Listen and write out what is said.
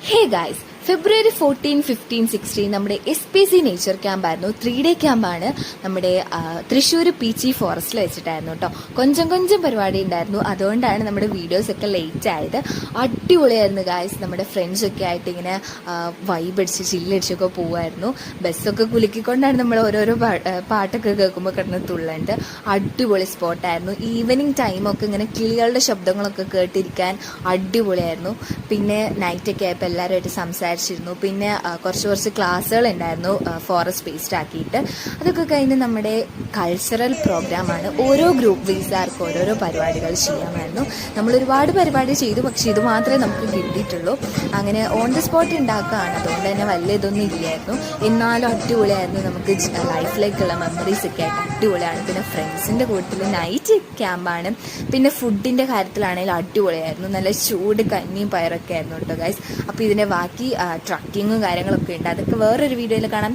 Hey guys, ഫെബ്രുവരി 14, 15, 16 നമ്മുടെ SPC nature ക്യാമ്പായിരുന്നു. 3-day ക്യാമ്പാണ്. നമ്മുടെ തൃശ്ശൂർ പീച്ചി ഫോറസ്റ്റിൽ വെച്ചിട്ടായിരുന്നു കേട്ടോ. കൊഞ്ചം പരിപാടി ഉണ്ടായിരുന്നു. അതുകൊണ്ടാണ് നമ്മുടെ വീഡിയോസ് ഒക്കെ ലേറ്റ് ആയത്. അടിപൊളിയായിരുന്നു ഗായ്സ്. നമ്മുടെ ഫ്രണ്ട്സൊക്കെ ആയിട്ട് ഇങ്ങനെ വൈബ് അടിച്ച് ചില്ലടിച്ചൊക്കെ പോവായിരുന്നു. ബസ്സൊക്കെ കുലുക്കിക്കൊണ്ടാണ് നമ്മൾ ഓരോരോ പാട്ടൊക്കെ കേൾക്കുമ്പോൾ കിടന്ന് തുള്ളണ്ട്. അടിപൊളി സ്പോട്ടായിരുന്നു. ഈവനിങ് ടൈമൊക്കെ ഇങ്ങനെ കിളികളുടെ ശബ്ദങ്ങളൊക്കെ കേട്ടിരിക്കാൻ അടിപൊളിയായിരുന്നു. പിന്നെ നൈറ്റൊക്കെ ആയപ്പോൾ എല്ലാവരുമായിട്ട് സംസാരിച്ചിരുന്നു. പിന്നെ കുറച്ച് ക്ലാസ്സുകൾ ഉണ്ടായിരുന്നു ഫോറസ്റ്റ് ബേസ്ഡ് ആക്കിയിട്ട്. അതൊക്കെ കഴിഞ്ഞ് നമ്മുടെ കൾച്ചറൽ പ്രോഗ്രാമാണ്. ഓരോ ഗ്രൂപ്പ് വീസാർക്ക് ഓരോരോ പരിപാടികൾ ചെയ്യാമായിരുന്നു. നമ്മൾ ഒരുപാട് പരിപാടി ചെയ്തു, പക്ഷേ ഇത് മാത്രമേ നമുക്ക് കിട്ടിയിട്ടുള്ളൂ. അങ്ങനെ ഓൺ ദി സ്പോട്ട് ഉണ്ടാക്കുകയാണ്. അതുകൊണ്ട് തന്നെ വലിയ ഇതൊന്നും ഇല്ലായിരുന്നു. എന്നാലും അടിപൊളിയായിരുന്നു. നമുക്ക് ലൈഫിലേക്കുള്ള മെമ്മറീസ് ഒക്കെ ആയിട്ട് അടിപൊളിയാണ്. പിന്നെ ഫ്രണ്ട്സിൻ്റെ കൂട്ടത്തിൽ നൈറ്റ് ക്യാമ്പാണ്. പിന്നെ ഫുഡിൻ്റെ കാര്യത്തിലാണെങ്കിലും അടിപൊളിയായിരുന്നു. നല്ല ചൂട് കഞ്ഞിയും പയറൊക്കെ ആയിരുന്നു കേട്ടോ ഗൈസ്. അപ്പോൾ ഇതിൻ്റെ ബാക്കി ട്രക്കിങ്ങും കാര്യങ്ങളൊക്കെ ഉണ്ട്. അതൊക്കെ വേറൊരു വീഡിയോയിൽ കാണാം.